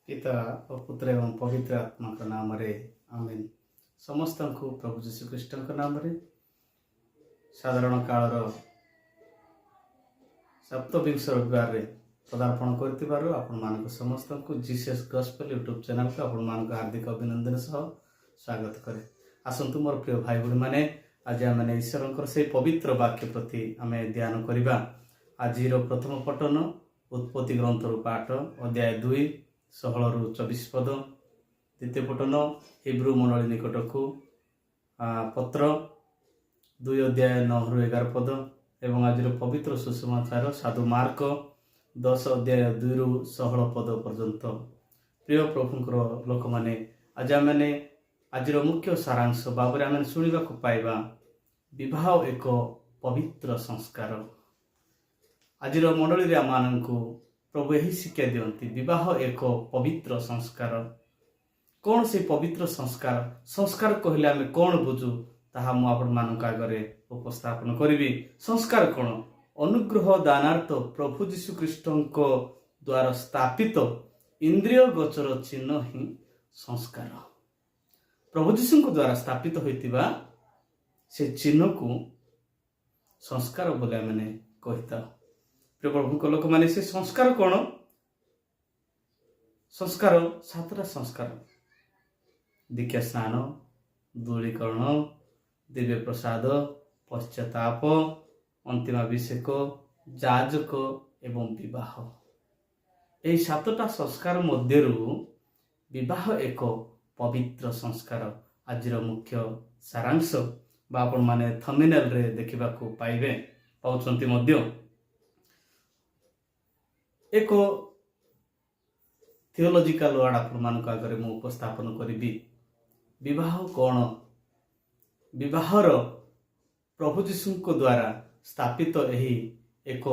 पिता और पुत्र एवं पवित्र आत्मा का नाम रे आमेन। समस्त को प्रभु जीशु ख्रीष्ट नाम रे साधारण काल सप्तविंश रविवार रे पदार्पण कर आपण समस्त को जीसस गॉस्पेल यूट्यूब चैनल को आपण हार्दिक अभिनंदन सह स्वागत करे। आसतु मोर प्रिय भाई भाई मैंने आज आम ईश्वर से पवित्र वाक्य प्रति आम ध्यान करवा। आज प्रथम पठन उत्पत्ति ग्रंथ पाठ अध्याय 2 16 ରୁ 24 पद। द्वितीय पठन हिब्रू मंडली निकट को पत्र 2 अध्याय 9 ରୁ 11 पद एवं आज पवित्र सुसमाचार साधु मार्क 10 अध्याय 2 ରୁ 16 पद पर्यंत। प्रिय प्रभुंकर लोक मैंने आज मैंने आज मुख्य सारांश भाव आम शुणा पाइबा विवाह एक पवित्र संस्कार। आज मंडली आम को प्रभु यही शिक्षा दियंती विवाह एक पवित्र संस्कार। कौन से पवित्र संस्कार संस्कार कहले आम कौन बुझू ताहा मु आपण मानक आगरे उपस्थापन करी। संस्कार कौन अनुग्रह दानार्थ प्रभु जीशु ख्रीष्टଙ୍କ द्वारा स्थापित इंद्रिय गोचर चिन्ह ही संस्कार। प्रभु जीशु द्वारा स्थापित होइतिबा से चिन्ह को संस्कार बोले मैंने कहता। प्रिय प्रभु लोक मैंने से संस्कार कौन संस्कार 7टा संस्कार दीक्षा स्नान दूरीकरण दिव्य प्रसाद पश्चाताप अंतिमाभिषेक जाजक एवं विवाह। यही 7टा संस्कार मध्यरु विवाह एक पवित्र संस्कार। आज मुख्य सारांश बा आपण माने थंबनेल रे देखिबा को पाइबे पाउछंती मध्य एक थियोलॉजिकल वर्ड आपण मानक आगरे मु उपस्थापन करिबी। विवाह कौन विवाहर प्रभु जीशु द्वारा स्थापित यही एक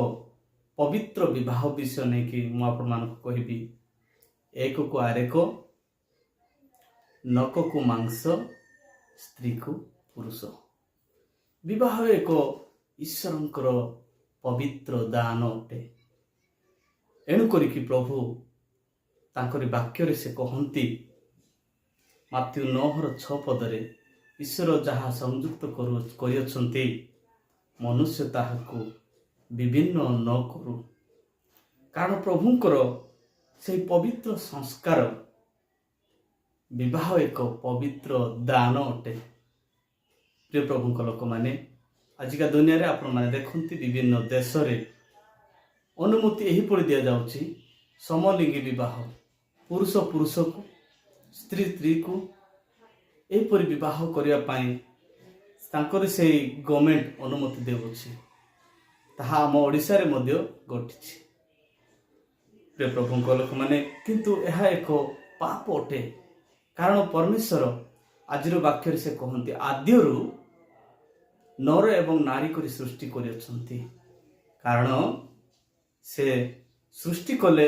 पवित्र विवाह विषय नहीं कि मु आपण मानक कहबी। एक को आरेक नक को मांस स्त्री को पुरुष। विवाह एक ईश्वरंकर पवित्र दान अटे। एणु करिकी प्रभु तांकरी वाक्य से कहती माथ्यू 9:6 पदरे ईश्वर जहाँ संयुक्त करियछंती मनुष्य ताहाको विभिन्न न करू। कारण प्रभुंकर से पवित्र संस्कार विवाह एक पवित्र दान अटे। प्रिय प्रभुंक लोक मैंने आजिका दुनिया रे आपण माने देखंती विभिन्न देश रे अनुमति यहीपरि दि जाउछि समलिंगी विवाह। पुरुष पुरुष को स्त्री स्त्री को एहीपरि विवाह करिया पई तांकर से गवर्नमेंट अनुमति देउछि। ताहा हम ओडिसा रे मध्य घटिछि। प्रिय प्रभुंक लोक माने किंतु यह एक पाप अटे। कारण परमेश्वर आजिर वाक्य से कहते आद्यरु नर एवं नारी करी सृष्टि करियछंती। कारण से सृष्टि कले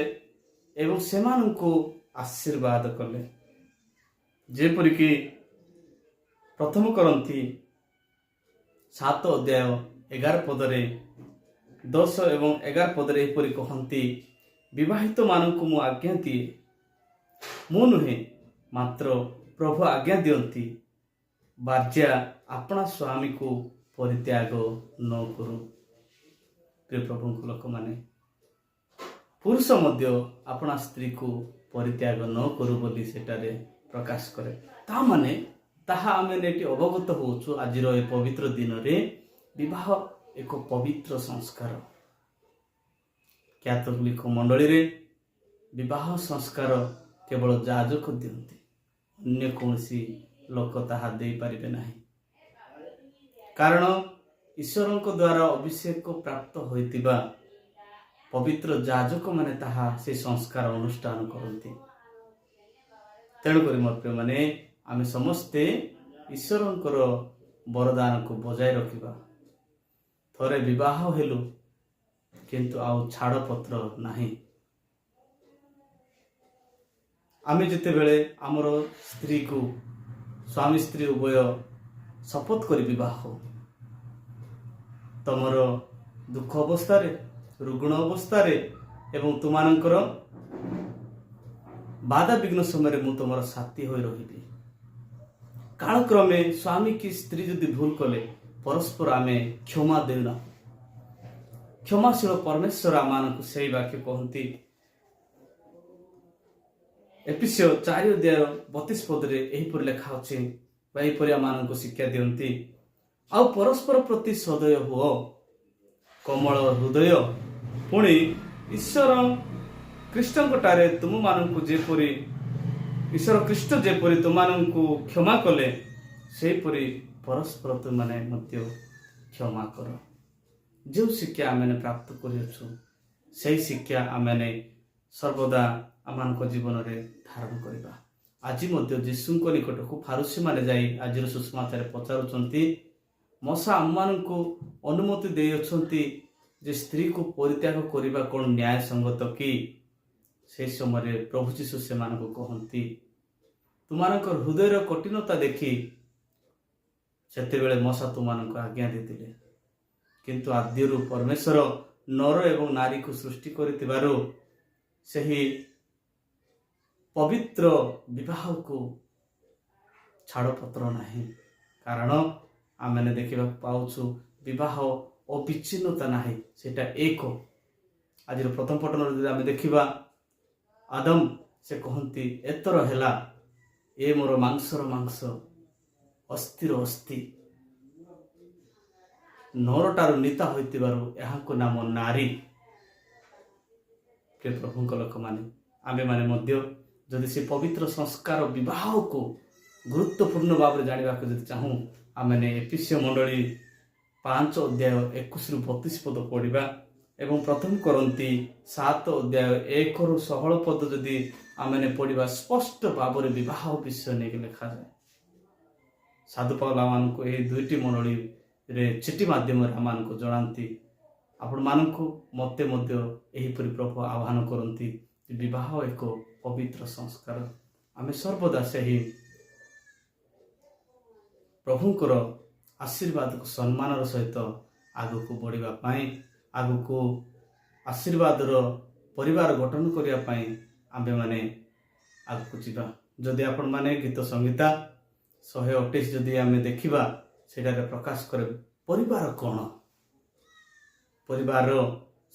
एवं सेमानंको आशीर्वाद कले। जेपरिकी प्रथम करंती 7 अध्याय 11 पदरे 10 एवं 11 पदरे एपरि कहंती विवाहित मानंको मु आज्ञा दिए मु नुहे मात्र प्रभु आज्ञा दियंती बार्या अपना स्वामी को परित्याग न करू। प्रिय प्रभु लोक माने पुरुष मध्य अपना स्त्री को परित्याग न करू बोली सेटारे प्रकाश करे। ता माने ताहा आमे नेटी अवगत होछु आजिर ए पवित्र दिन रे विवाह एक पवित्र संस्कार। कैथोलिक मंडली रे विवाह संस्कार केवल जाजक दियंती अन्य कौनसी लोक ताहा दे पारिबे नाही। कारण ईश्वरंक द्वारा अभिषेक प्राप्त होइतिबा पवित्र जाजक माने ताहा से संस्कार अनुष्ठान करती। तेणुक मोर प्रिय माने आमे समस्ते ईश्वरंकर वरदान को बजाय रखिबा। थरे विवाह हेलु किंतु आउ छाड़पत्र नाही। आमे जिते बेले आमर स्त्री को स्वामी स्त्री उभय शपथ करी विवाह तमर दुख अवस्था रे रुग्ण अवस्था रे एवं तुमानंकर ବାଧା ବିଘ୍ନ ସମୟରେ ମୁଁ ତୁମର ସାଥୀ ହୋଇ ରହିବି। କାଳକ୍ରମେ ସ୍ୱାମୀ କି ସ୍ତ୍ରୀ ଯଦି ଭୁଲ କଲେ ପରସ୍ପର ଆମେ କ୍ଷମା ଦେଉନା। କ୍ଷମାଶୀଳ ପରମେଶ୍ୱର ଆମମାନଙ୍କୁ ସେଇ ବାକ୍ୟ କହନ୍ତି। ଏଫେସୀୟ 4:32 ଏହିପରି ଲେଖା ଅଛି ବା ଏହିପରି ଆମମାନଙ୍କୁ ଶିକ୍ଷା ଦିଅନ୍ତି। ଆଉ ପରସ୍ପର ପ୍ରତି ସଦୟ ହୁଅ, କୋମଳ ହୃଦୟ, ପୁଣି ଈଶ୍ୱର ଖ୍ରୀଷ୍ଟଙ୍କଠାରେ ତୁମମାନଙ୍କୁ ଯେପରି ଈଶ୍ୱର ଖ୍ରୀଷ୍ଟ ଯେପରି ତୁମମାନଙ୍କୁ କ୍ଷମା କଲେ ସେହିପରି ପରସ୍ପର ତୁମମାନେ ମଧ୍ୟ କ୍ଷମା କର। ଯେଉଁ ଶିକ୍ଷା ଆମେ ପ୍ରାପ୍ତ କରିଅଛୁ ସେହି ଶିକ୍ଷା ଆମେ ସର୍ବଦା ଆମମାନଙ୍କ ଜୀବନରେ ଧାରଣ କରିବା। ଆଜି ମଧ୍ୟ ଯୀଶୁଙ୍କ ନିକଟକୁ ଫାରୁସୀମାନେ ଯାଇ ଆଜିର ସୁସମାଚାରରେ ପଚାରୁଛନ୍ତି, ମଶା ଆମମାନଙ୍କୁ ଅନୁମତି ଦେଇଅଛନ୍ତି ଯେ ସ୍ତ୍ରୀକୁ ପରିତ୍ୟାଗ କରିବା କ'ଣ ନ୍ୟାୟସଙ୍ଗତ କି? ସେହି ସମୟରେ ପ୍ରଭୁ ଯୀଶୁ ସେମାନଙ୍କୁ କହନ୍ତି, ତୁମମାନଙ୍କର ହୃଦୟର କଠିନତା ଦେଖି ସେତେବେଳେ ମଶା ତୁମମାନଙ୍କୁ ଆଜ୍ଞା ଦେଇଥିଲେ, କିନ୍ତୁ ଆଦ୍ୟରୁ ପରମେଶ୍ୱର ନର ଏବଂ ନାରୀକୁ ସୃଷ୍ଟି କରିଥିବାରୁ ସେହି ପବିତ୍ର ବିବାହକୁ ଛାଡ଼ପତ୍ର ନାହିଁ। କାରଣ ଆମେ ଦେଖିବାକୁ ପାଉଛୁ ବିବାହ ଅବିଚ୍ଛିନ୍ନତା ନାହିଁ, ସେଇଟା ଏକ। ଆଜିର ପ୍ରଥମ ପଠନରେ ଯଦି ଆମେ ଦେଖିବା, ଆଦମ ସେ କହନ୍ତି, ଏତର ହେଲା ଏ ମୋର ମାଂସର ମାଂସ, ଅସ୍ଥିର ଅସ୍ଥି। ନରଟାରୁ ନିତା ହୋଇଥିବାରୁ ଏହାକୁ ନାମ ନାରୀ। ପ୍ରିୟ ପ୍ରଭୁଙ୍କ ଲୋକମାନେ, ଆମେମାନେ ମଧ୍ୟ ଯଦି ସେ ପବିତ୍ର ସଂସ୍କାର ବିବାହକୁ ଗୁରୁତ୍ୱପୂର୍ଣ୍ଣ ଭାବରେ ଜାଣିବାକୁ ଯଦି ଚାହୁଁ, ଆମେ ଏଫେସୀୟ ମଣ୍ଡଳୀ 5:21-32 ପଢ଼ିବା ଏବଂ ପ୍ରଥମ କରନ୍ତି 7:1-16 ଯଦି ଆମେ ପଢ଼ିବା, ସ୍ପଷ୍ଟ ଭାବରେ ବିବାହ ବିଷୟ ନେଇକି ଲେଖାଯାଏ। ସାଧୁ ପାଉଲ ଆମମାନଙ୍କୁ ଏହି ଦୁଇଟି ମଣ୍ଡଳୀରେ ଚିଠି ମାଧ୍ୟମରେ ଆମମାନଙ୍କୁ ଜଣାନ୍ତି। ଆପଣମାନଙ୍କୁ ମୋତେ ମଧ୍ୟ ଏହିପରି ପ୍ରଭୁ ଆହ୍ୱାନ କରନ୍ତି ଯେ ବିବାହ ଏକ ପବିତ୍ର ସଂସ୍କାର। ଆମେ ସର୍ବଦା ସେହି ପ୍ରଭୁଙ୍କର ଆଶୀର୍ବାଦକୁ ସମ୍ମାନର ସହିତ ଆଗକୁ ବଢ଼ିବା ପାଇଁ, ଆଗକୁ ଆଶୀର୍ବାଦର ପରିବାର ଗଠନ କରିବା ପାଇଁ ଆମ୍ଭେମାନେ ଆଗକୁ ଯିବା। ଯଦି ଆପଣମାନେ ଗୀତ ସଂହିତା 128 ଯଦି ଆମେ ଦେଖିବା, ସେଠାରେ ପ୍ରକାଶ କରେ ପରିବାର କ'ଣ? ପରିବାରର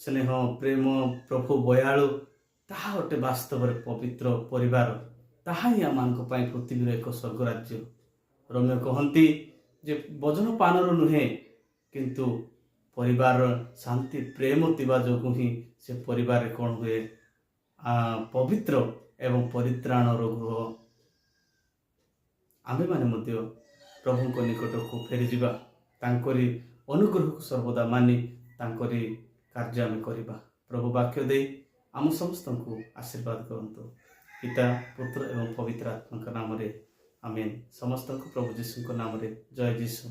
ସ୍ନେହ, ପ୍ରେମ, ପ୍ରଭୁ ଦୟାଳୁ, ତାହା ଅଟେ ବାସ୍ତବରେ ପବିତ୍ର ପରିବାର। ତାହା ହିଁ ଆମମାନଙ୍କ ପାଇଁ ପୃଥିବୀର ଏକ ସ୍ୱର୍ଗରାଜ୍ୟ। ରୋମିଓ କହନ୍ତି ଯେ ଭୋଜନ ପାନରୁ ନୁହେଁ, କିନ୍ତୁ ପରିବାରର ଶାନ୍ତି ପ୍ରେମ ଥିବା ଯୋଗୁଁ ହିଁ ସେ ପରିବାରରେ କ'ଣ ହୁଏ, ପବିତ୍ର ଏବଂ ପରିତ୍ରାଣର ଗୃହ। ଆମେମାନେ ମଧ୍ୟ ପ୍ରଭୁଙ୍କ ନିକଟକୁ ଫେରିଯିବା, ତାଙ୍କରି ଅନୁଗ୍ରହକୁ ସର୍ବଦା ମାନି ତାଙ୍କରି କାର୍ଯ୍ୟ ଆମେ କରିବା। ପ୍ରଭୁ ବାକ୍ୟ ଦେଇ ଆମ ସମସ୍ତଙ୍କୁ ଆଶୀର୍ବାଦ କରନ୍ତୁ। ପିତା, ପୁତ୍ର ଏବଂ ପବିତ୍ର ଆତ୍ମାଙ୍କ ନାମରେ ଆମେନ୍। ସମସ୍ତଙ୍କୁ ପ୍ରଭୁ ଯୀଶୁଙ୍କ ନାମରେ ଜୟ ଯୀଶୁ।